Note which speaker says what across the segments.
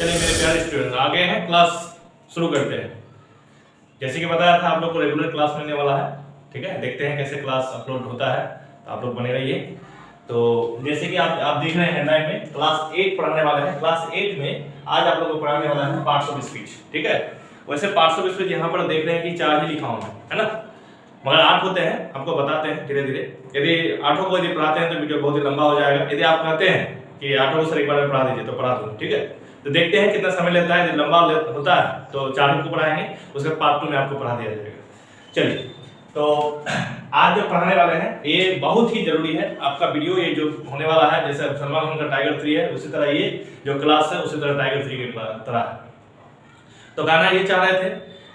Speaker 1: चलिए मेरे प्यारे स्टूडेंट आ गए हैं, क्लास शुरू करते हैं। जैसे कि बताया था आप लोग को रेगुलर क्लास मिलने वाला है, ठीक है। देखते हैं कैसे क्लास अपलोड होता है, तो आप लोग बने रहिए। तो जैसे कि आप देख रहे हैं हेडलाइन में क्लास 8 पढ़ाने वाले हैं। क्लास 8 में आज आप लोगों को पढ़ाने वाला है पार्ट्स ऑफ स्पीच, ठीक है। वैसे पार्ट्स ऑफ स्पीच यहाँ पर देख रहे हैं कि 4 ही लिखा हुआ है ना, मगर 8 होते हैं, आपको बताते हैं धीरे धीरे। यदि 8 को यदि पढ़ाते हैं तो वीडियो बहुत ही लंबा हो जाएगा। यदि आप कहते हैं कि 8 को सर एक बार में पढ़ा दीजिए तो पढ़ा दूँ, ठीक है। तो देखते हैं कितना समय लेता है। यदि लंबा होता है तो 4 को पढ़ाएंगे, उसके पार्ट 2 में आपको पढ़ा दिया जाएगा। चलिए, तो आज जो पढ़ाने वाले हैं ये बहुत ही जरूरी है आपका वीडियो। ये जो होने वाला है, जैसे सलमान खान का टाइगर 3 है, उसी तरह ये जो क्लास है उसी तरह टाइगर 3 की तरह है। तो कहना ये चाह रहे थे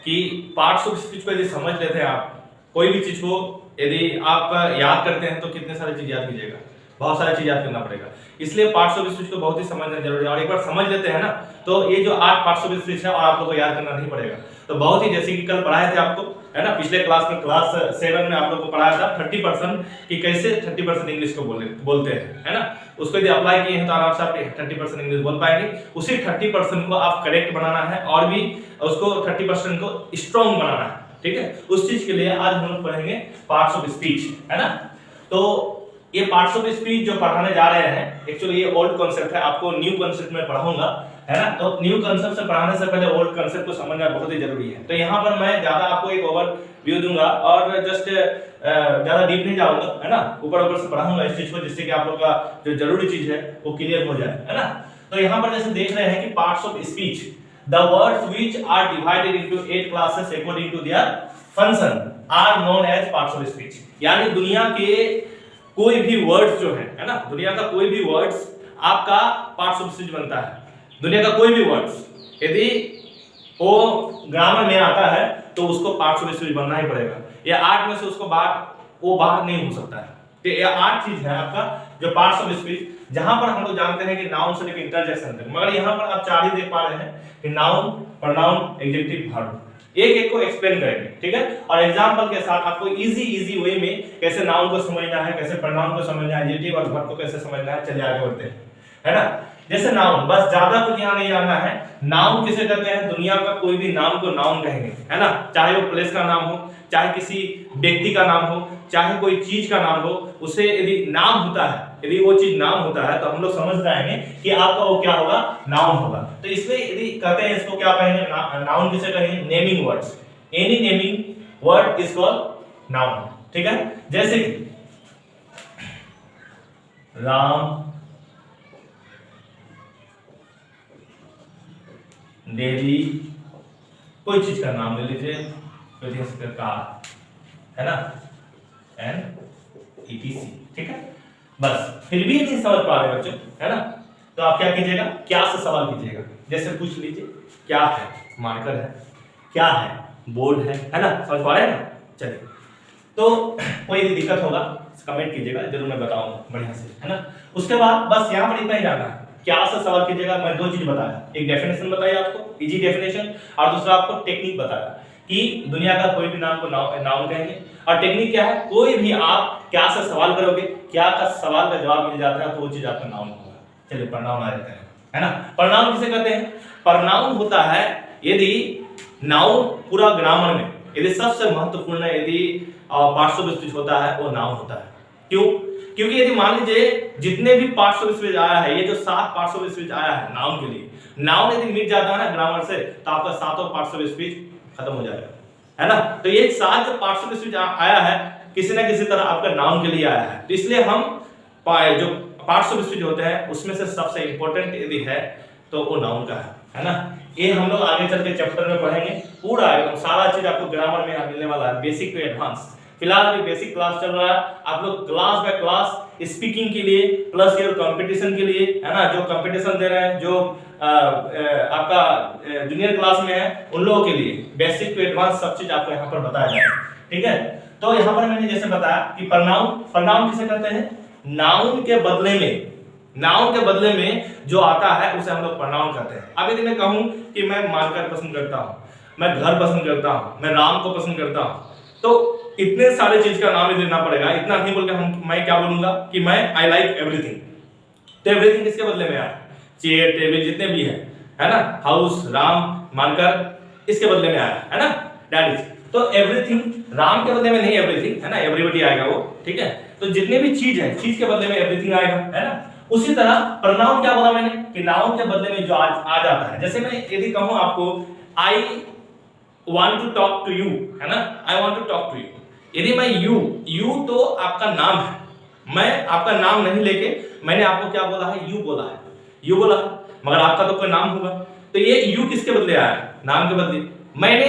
Speaker 1: कि पार्ट्स ऑफ स्पीच को यदि समझ लेते हैं आप, कोई भी चीज को यदि आप याद करते हैं तो कितने सारी चीज याद कीजिएगा, बहुत सारी चीज याद करना पड़ेगा। इसलिए पार्ट्स ऑफ स्पीच को बहुत ही समझना जरूरी है। और एक बार समझ लेते हैं ना, तो ये जो 8 पार्ट्स ऑफ स्पीच है और आप लोगों को याद करना नहीं पड़ेगा। तो बहुत ही, जैसे कि कल पढ़ाए थे आपको, है ना, पिछले क्लास में क्लास 7 में आप लोग को पढ़ाया था 30% कि कैसे 30% इंग्लिश को बोलते हैं, है ना। उसको यदि अप्लाई किए हैं तो आराम से आप 30% इंग्लिश बोल पाएंगे। उसी 30% को आप करेक्ट बनाना है और भी उसको 30% को स्ट्रॉन्ग बनाना है, ठीक है। उस चीज के लिए आज हम लोग पढ़ेंगे पार्ट्स ऑफ स्पीच, है ना। तो ये पार्ट्स ऑफ स्पीच जो पढ़ाने जा रहे हैं, एक्चुअली ये ओल्ड कॉन्सेप्ट है, आपको न्यू कॉन्सेप्ट में पढ़ाऊंगा, है ना। तो न्यू कॉन्सेप्ट से पढ़ाने से पहले ओल्ड कॉन्सेप्ट को समझना बहुत ही जरूरी है। तो यहाँ पर मैं ज्यादा आपको एक ओवरव्यू दूंगा और जस्ट ज्यादा डीप नहीं जाऊंगा, है ना। ऊपर से पढ़ाऊंगा इस चीज को, जिससे कि आप लोग का जो जरूरी चीज है वो क्लियर हो जाए, है ना। तो यहाँ पर जैसे देख रहे हैं कि parts of speech, the words which are divided into 8 classes according to their function are known as parts of speech। यानी दुनिया के कोई भी वर्ड्स जो है ना, दुनिया का कोई भी वर्ड्स आपका पार्ट्स ऑफ स्पीच बनता है। दुनिया का कोई भी वर्ड्स यदि वो ग्रामर में आता है तो उसको पार्ट्स ऑफ स्पीच बनना ही पड़ेगा। ये 8 में से उसको बाहर नहीं हो सकता है। तो ये 8 चीज है आपका जो पार्ट्स ऑफ स्पीच, जहां पर हम लोग जानते हैं कि नाउन से लेकर इंटरजेक्शन तक। मगर यहाँ पर आप 4 ही देख पा रहे हैं कि नाउन, प्रोनाउन, एडजेक्टिव, वर्ब। एक को एक्सप्लेन करेंगे, ठीक है। और एग्जांपल के साथ आपको इजी वे में कैसे नाउन को समझना है, कैसे प्रोनाउन को समझना है, एडजेक्टिव और वर्ब को कैसे समझना है। चलिए आगे बढ़ते हैं, है ना। जैसे नाउन, बस ज्यादा कुछ यहाँ नहीं जानना है। नाउन किसे कहते हैं? दुनिया का कोई भी नाम को नाउन कहेंगे, है ना। चाहे वो प्लेस का नाम हो, चाहे किसी व्यक्ति का नाम हो, चाहे कोई चीज का नाम हो, उसे यदि नाम होता है, यदि वो चीज नाम होता है तो हम लोग समझ जाएंगे कि आपका वो क्या होगा, नाउन होगा। तो इसलिए यदि कहते हैं इसको क्या कहेंगे, नाउन किसे कहेंगे? Naming words. Any naming word is called noun, ठीक है। जैसे कि राम, डेली, कोई चीज का नाम ले लीजिए, कार, है ना, एंड ETC, ठीक है। बस फिर भी नहीं समझ पा रहे बच्चों, है ना, तो आप क्या कीजिएगा, क्या से सवाल कीजिएगा। जैसे पूछ लीजिए क्या है, मार्कर है, क्या है, बोर्ड है ना, समझ पा रहे हैं ना। चलिए, तो कोई भी दिक्कत होगा कमेंट कीजिएगा, जरूर मैं बताऊंगा बढ़िया से, है ना। उसके बाद बस यहाँ पर इतना ही जानना है, क्या से सवाल कीजिएगा। मैं 2 चीज बताया, एक डेफिनेशन बताई आपको, इजी डेफिनेशन, और दूसरा आपको टेक्निक बताया कि दुनिया का कोई भी नाम को नाउन कहेंगे। और टेक्निक क्या है, कोई भी आप क्या से सवाल करोगे, क्या का सवाल का जवाब मिल जाता है तो वो चीज आपका नाउन होगा। चलिए, प्रोनाउन आ जाता है ना। प्रोनाउन किसे कहते हैं? प्रोनाउन होता है यदि नाउन पूरा ग्रामर में यदि सबसे महत्वपूर्ण यदि पार्ट्स ऑफ स्पीच होता है वो नाउन होता है। क्यों? क्योंकि यदि मान लीजिए जितने भी पार्ट्स ऑफ स्पीच आया है, ये जो 7 पार्ट्स ऑफ स्पीच आया है नाउन के लिए, नाउन यदि मिट जाता है ना ग्रामर से तो आपका 7 पार्ट्स ऑफ स्पीच खत्म हो जाएगा, है ना। तो ये 7 जो पार्ट्स ऑफ स्पीच आया है किसी ना किसी तरह आपका नाउन के लिए आया है। तो इसलिए हम जो पार्ट्स ऑफ स्पीच होते हैं उसमें से सबसे इंपॉर्टेंट यदि है तो वो नाउन का है ना। ये हम लोग आगे चल के चैप्टर में पढ़ेंगे, पूरा एकदम सारा चीज आपको ग्रामर में मिलने वाला है, बेसिक टू एडवांस। फिलहाल अभी बेसिक क्लास चल रहा है, आप लोग क्लास बाय क्लास स्पीकिंग के लिए प्लस ये कंपटीशन के लिए, है ना, जो कंपटीशन दे रहे हैं, जो आपका जूनियर क्लास में है उन लोगों के लिए बेसिक टू एडवांस सब चीज आपको यहाँ पर बताया जाएगा, ठीक है। तो यहाँ पर मैंने जैसे बताया कि प्रोनाउन किसे कहते हैं? नाउन के बदले में जो आता है उसे हम लोग प्रोनाउन कहते हैं। अब यदि मैं कहूं कि मैं मार्कर पसंद करता हूं, मैं घर पसंद करता हूं, मैं राम को पसंद करता हूं, तो इतने सारे चीज का नाम देना पड़ेगा। इतना नहीं बोल के मैं क्या बोलूंगा कि मैं आई लाइक एवरीथिंग। तो एवरीथिंग किसके बदले में आया? चेयर, टेबल, जितने भी है है ना, हाउस, राम, मार्कर इसके बदले में आया है ना, दैट इज। तो एवरीथिंग राम के बदले में नहीं एवरीथिंग, है ना, एवरीबॉडी आएगा वो, ठीक है। तो जितने भी चीज है, चीज के बदले में एवरीथिंग आएगा, है ना। उसी तरह प्रोनाउन क्या बोला मैंने कि नाउन के बदले में जो आ जाता है, जैसे मैं यदि कहूं आपको I want to talk to you, है ना, I want to talk to you, यदि मैं यू तो आपका नाम है, मैं आपका नाम नहीं लेके मैंने आपको क्या बोला है, यू बोला है, यू बोला है, मगर आपका तो कोई नाम होगा, तो ये यू किसके बदले आया है, नाम के बदले। मैंने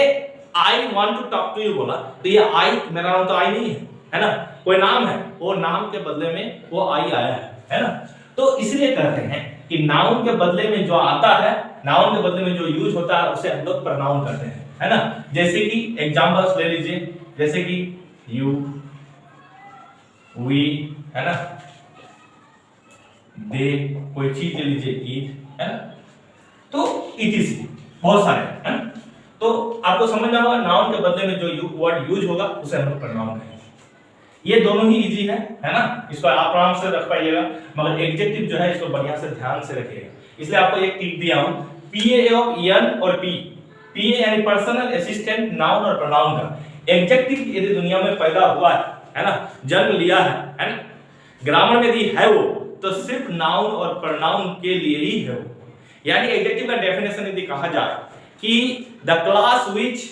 Speaker 1: I want to talk to you बोला, तो ये आई मेरा नाम तो आई नहीं है ना, कोई नाम है, वो नाम के बदले में वो आई आया है ना। तो इसलिए कहते हैं कि नाउन के बदले में जो आता है, नाउन के बदले में जो यूज होता है उसे हम लोग प्रोनाउन करते हैं, है ना। जैसे कि एग्जांपल्स ले लीजिए, जैसे कि यू, वी, है ना, दे, कोई चीज ले लीजिए ईट, है ना, तो इटीसी बहुत सारे है ना। तो आपको समझना होगा नाउन के बदले में जो वर्ड यूज होगा उसे हम लोग प्रोनाउन कहेंगे। ये दोनों ही इजी है ना, इसको आप आराम से रख पाइएगा, मगर एडजेक्टिव जो है इसको बढ़िया से ध्यान से रखिएगा। इसलिए आपको एक टिप दिया हूं, पीए ऑफ एन और पी, पीए यानी पर्सनल असिस्टेंट नाउन और प्रोनाउन का एडजेक्टिव यदि दुनिया में पैदा हुआ है ना, जन्म लिया है ना, ग्रामर में यदि है वो तो सिर्फ नाउन और प्रोनाउन के लिए ही है वो। यानी एडजेक्टिव का डेफिनेशन यदि कहा जाए कि the class which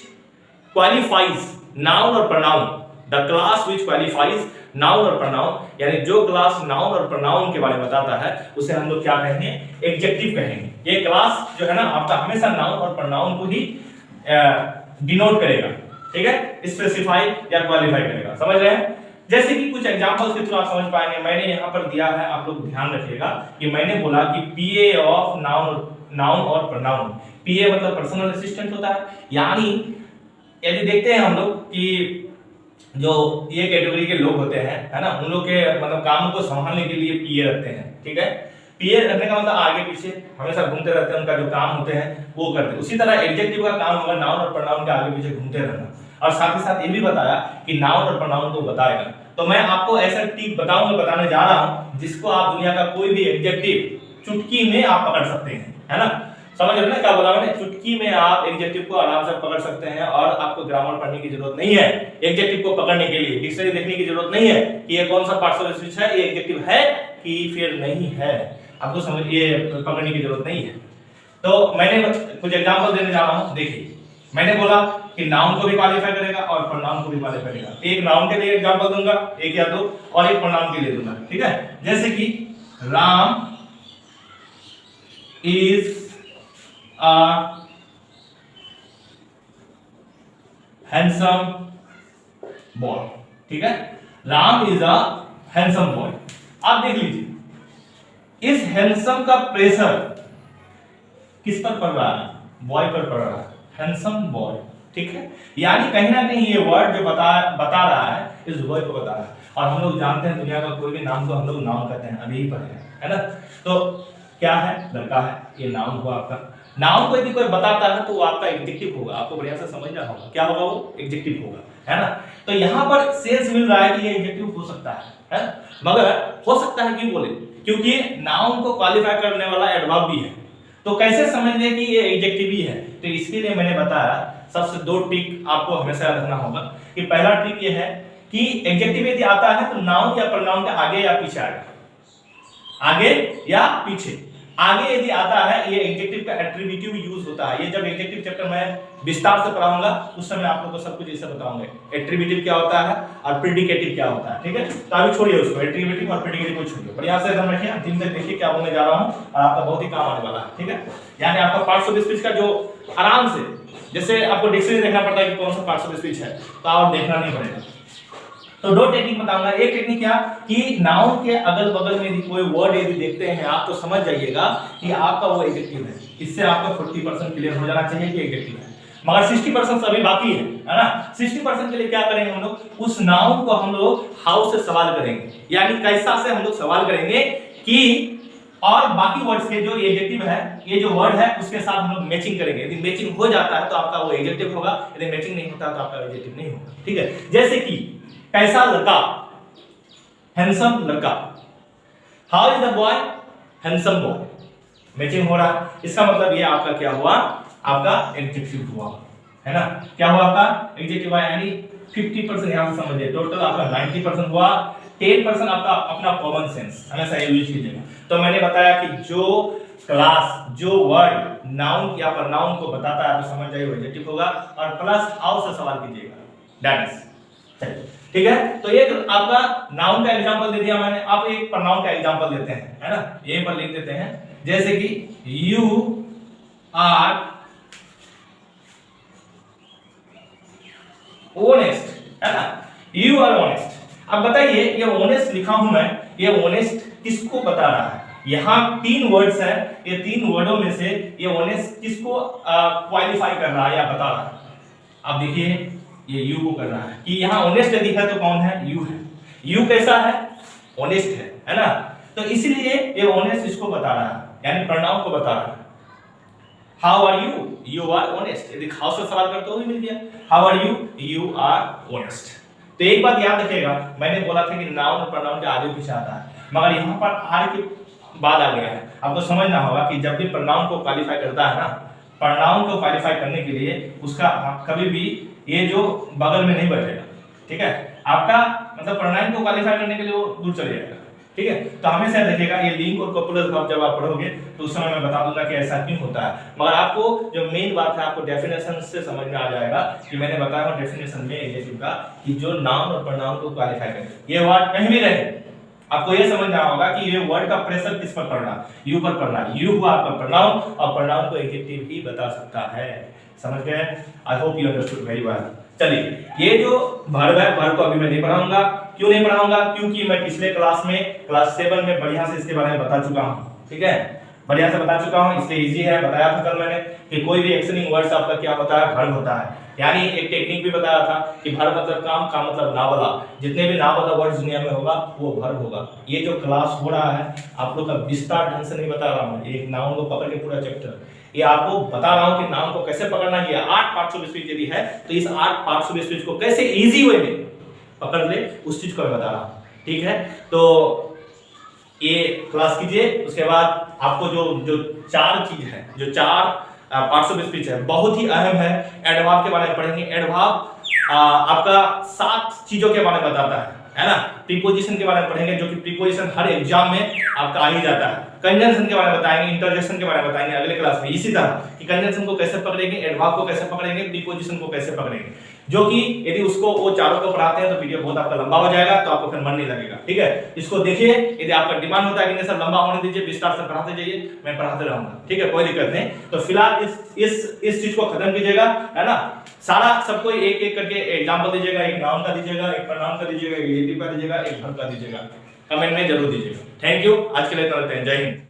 Speaker 1: qualifies noun और pronoun, the class which qualifies noun और प्रोनाउन, यानी जो क्लास नाउन और प्रोनाउन के बारे में बताता है उसे हम लोग क्या कहेंगे, एडजेक्टिव कहेंगे। ये क्लास जो है ना आपका हमेशा नाउन और प्रोनाउन को ही डिनोट करेगा, ठीक है, स्पेसिफाई या क्वालिफाई करेगा, समझ रहे हैं। जैसे कि कुछ एग्जांपल्स के थ्रू आप समझ पाएंगे। मैंने यहाँ पर दिया है, आप लोग ध्यान रखिएगा कि मैंने बोला कि पीए ऑफ नाउन और प्रोनाउन, पीए मतलब पर्सनल असिस्टेंट होता है, यानी यदि देखते हैं हम लोग कि जो ये कैटेगरी के लोग होते हैं, है ना, उन लोग के मतलब काम को संभालने के लिए पीए रखते हैं, ठीक है। पीए रखने का मतलब आगे पीछे हमेशा घूमते रहते हैं, उनका जो काम होते हैं वो करते हैं। उसी तरह एडजेक्टिव का काम होगा नाउन और प्रोनाउन के आगे पीछे घूमते रहना, और साथ ही साथ ये भी बताया कि नाउन और प्रोनाउन को बताएगा। तो मैं आपको ऐसा टिप बताने जा रहा हूं जिसको आप दुनिया का कोई भी एडजेक्टिव चुटकी में आप पकड़ सकते हैं, है ना। समझ रहे ना क्या बोला मैंने, चुटकी में आप एडजेक्टिव को आराम से पकड़ सकते हैं, और आपको ग्रामर पढ़ने की जरूरत नहीं है एडजेक्टिव को पकड़ने के लिए, डिक्शनरी देखने की जरूरत नहीं है कि ये कौन सा पार्ट्स ऑफ स्पीच है, ये एडजेक्टिव है कि फिर नहीं है, आपको समझ ये पकड़ने की जरूरत नहीं है। तो मैंने कुछ एग्जांपल देने जा रहा हूं। देखिए मैंने बोला कि नाउन को भी क्वालिफाई करेगा और प्रोनाउन को भी क्वालिफाई करेगा। एक नाउन के लिए एग्जांपल दूंगा, एक या दो, और एक प्रोनाउन के लिए दूंगा, ठीक है। जैसे कि Ram is a handsome boy, ठीक है, Ram is a handsome boy. आप देख लीजिए इस हैंडसम का प्रेशर किस पर पड़ रहा है, बॉय पर पड़ रहा है, हैंडसम बॉय, ठीक है। यानी कहीं ना कहीं ये वर्ड जो बता रहा है इस बॉय को बता रहा है, और हम लोग जानते हैं दुनिया का कोई भी नाम को हम लोग नाउन कहते हैं, अभी ही पढ़े है ना। तो क्या है, लड़का है, ये नाउन हुआ आपका। नाउन को यदि कोई बताता है तो वो आपका एडजेक्टिव होगा, आपको बढ़िया से समझना होगा क्या होगा, वो एडजेक्टिव होगा, है ना। तो यहाँ पर सेंस मिल रहा है कि ये एडजेक्टिव हो सकता है, मगर हो सकता है क्यों बोले, क्योंकि नाउन को क्वालिफाई करने वाला एडवर्ब भी है, तो कैसे समझ लें कि ये एडजेक्टिव ही है। तो इसके लिए मैंने बताया सबसे दो ट्रिक आपको हमेशा रखना होगा कि पहला ट्रिक ये है कि एडजेक्टिव यदि आता है तो नाउन या प्रोनाउन के आगे या पीछे आएगा, आगे या पीछे। आगे यदि आता है ये एडजेक्टिव का एट्रिब्यूटिव यूज होता है, ये जब एडजेक्टिव चैप्टर में विस्तार से पढ़ाऊंगा उस समय आप लोगों को सब कुछ ऐसे बताऊंगा एट्रिब्यूटिव क्या होता है और प्रेडिकेटिव क्या होता है, ठीक है। तो अभी छोड़िए उसको, एट्रिब्यूटिव और प्रेडिकेटिव को छोड़िए, बढ़िया से एकदम रखिए, अंतिम तक देखिए क्या बोलने जा रहा हूं और आपका बहुत ही काम आने वाला है, ठीक है। यानी आपका पार्ट्स ऑफ स्पीच का जो आराम से, जैसे आपको डिक्शनरी देखना पड़ता है कि कौन सा पार्ट्स ऑफ स्पीच है, तो आप देखना नहीं पड़ेगा। तो दो टेक्निक बताऊंगा। एक टेक्निक क्या कि नाउन के अगल बगल में यदि कोई वर्ड यदि देखते हैं आप तो समझ जाइएगा कि आपका वो एडजेक्टिव है, इससे आपका 40% क्लियर हो जाना चाहिए कि एडजेक्टिव है, मगर 60% अभी बाकी है ना। 60% के लिए क्या करेंगे हम लोग, उस नाउन को हम लोग हाउ से सवाल करेंगे, यानी कैसा से हम लोग सवाल करेंगे कि, और बाकी वर्ड्स के जो एडजेक्टिव है, ये जो वर्ड है उसके साथ हम लोग मैचिंग करेंगे। यदि मैचिंग हो जाता है तो आपका वो एडजेक्टिव होगा, यदि मैचिंग नहीं होता तो आपका एडजेक्टिव नहीं होगा, ठीक है। जैसे कि कैसा लड़का, हैंडसम लड़का, how is the boy, handsome boy, matching हो रहा है, इसका मतलब ये आपका क्या हुआ, आपका एडजेक्टिव हुआ, है ना। क्या हुआ आपका एडजेक्टिव हुआ, यानी 50% यहां से समझिए, टोटल आपका 90% हुआ, 10% आपका अपना कॉमन सेंस हमेशा यूज कीजिएगा। तो मैंने बताया कि जो क्लास, जो वर्ड नाउन या प्रोनाउन को बताता है तो समझ जाइए एडजेक्टिव होगा, और प्लस हाउ से सवाल कीजिएगा, दैट इज, चलिए ठीक है। तो एक आपका नाउन का एग्जांपल दे दिया मैंने, आप एक प्रोनाउन का एग्जांपल देते हैं, है ना, यहीं पर लिख देते हैं, जैसे कि यू आर ऑनेस्ट, है ना, यू आर ऑनेस्ट। अब बताइए ये ऑनेस्ट लिखा हूं मैं, ये ऑनेस्ट किसको बता रहा है, यहां 3 वर्ड्स हैं, ये 3 वर्डों में से ये ऑनेस्ट किसको क्वालिफाई कर रहा है या बता रहा है। अब देखिए ये यू को कर रहा है कि यहां ऑनेस्ट लिखा है तो कौन है, यू है। यू कैसा है, ऑनेस्ट है ना, तो इसलिए ये ऑनेस्ट इसको बता रहा है, यानी प्रोनाउन को बता रहा है। How are you, you are honest, यदि हाउ से सवाल करते हो भी मिल गया, how are you, you are honest. तो एक बात याद रखिएगा, मैंने बोला था कि नाउन और प्रोनाउन के आगे पीछे आता है, मगर यहां पर आर के बाद आ गया है। आपको समझना होगा कि जब भी प्रोनाउन को क्वालिफाई करता है ना, प्रोनाउन को क्वालिफाई करने के लिए उसका कभी भी ये जो बगल में नहीं बैठेगा, ठीक है, आपका मतलब प्रोनाउन को क्वालिफाई करने के लिए वो दूर चले जाएगा, ठीक है। तो हमेशा देखिएगा ये लिंक और कॉपुलर वर्ब जब आप पढ़ोगे तो उस समय मैं बता दूंगा कि ऐसा क्यों होता है, मगर आपको जो मेन बात है आपको डेफिनेशन से समझ में आ जाएगा कि मैंने बताया हूं डेफिनेशन में एडजेक्टिव का कि जो नाउन और प्रोनाउन को क्वालिफाई करे, ये वर्ड कहीं भी रहे, आपको ये समझना होगा कि ये वर्ड का प्रेशर किस पर पड़ रहा है, यू पर पड़ रहा है। यू हुआ आपका प्रोनाउन और प्रोनाउन को एडजेक्टिव ही बता सकता है, समझ गए। I hope you understood very well. चलिए ये जो वर्ब है, वर्ब को अभी मैं नहीं पढ़ाऊंगा। क्यों नहीं पढ़ाऊंगा, क्योंकि मैं पिछले क्लास में क्लास 7 में बढ़िया से इसके बारे में बता चुका हूं, ठीक है, बढ़िया से बता चुका हूं, इसलिए इजी है। बताया था कल मैंने कि कोई भी एक्शनिंग वर्ड्स आपका क्या होता है, वर्ब होता है, यानी एक टेक्निक भी बताया था कि वर्ब मतलब काम, काम मतलब ना वाला, जितने भी ना वाला वर्ड्स दुनिया में होगा वो वर्ब होगा। ये जो क्लास हो रहा है आप लोग का विस्तार ढंग से नहीं बता रहा हूं, एक नाउन को पकड़ के पूरा चैप्टर, ये आपको बता रहा हूं कि नाउन को कैसे पकड़ना है। 8 पार्ट्स ऑफ स्पीच यदि है तो इस 8 पार्ट्स ऑफ स्पीच को कैसे इजी वे में पकड़ ले उस चीज को मैं बता रहा हूं, ठीक है। तो ये क्लास कीजिए, उसके बाद आपको जो 4 चीज है, जो 4 पार्ट्स ऑफ स्पीच है, बहुत ही अहम है। एडवर्ब के बारे में पढ़ेंगे। एडवर्ब आपका 7 चीजों के बारे में बताता है ना। प्रीपोजिशन के बारे में पढ़ेंगे, जो कि प्रीपोजिशन हर एग्जाम में आपका आ ही जाता है। कंजंक्शन के बारे में बताएंगे, इंटरजेक्शन के बारे में बताएंगे अगले क्लास में, इसी तरह कि कंजंक्शन को कैसे पकड़ेंगे, एडवर्ब को कैसे पकड़ेंगे, प्रीपोजिशन को कैसे पकड़ेंगे, जो कि यदि उसको वो चारों को पढ़ाते हैं तो वीडियो बहुत आपका लंबा हो जाएगा, तो आपको फिर मन नहीं लगेगा, ठीक है। इसको देखिए, यदि आपका डिमांड होता है कि नहीं सर लंबा होने दीजिए, विस्तार से पढ़ाते जाइए, मैं पढ़ाते रहूंगा, ठीक है, कोई दिक्कत नहीं। तो फिलहाल इस चीज को खत्म कीजिएगा, है ना। सारा सबको एक एक करके एग्जांपल दीजिएगा, एक नाउन का दीजिएगा, एक प्रोनाउन का दीजिएगा, एक एडजेक्टिव का दीजिएगा, एक वर्ब का दीजिएगा, कमेंट में जरूर दीजिएगा। थैंक यू, आज के लिए इतना रखते हैं, जय हिंद।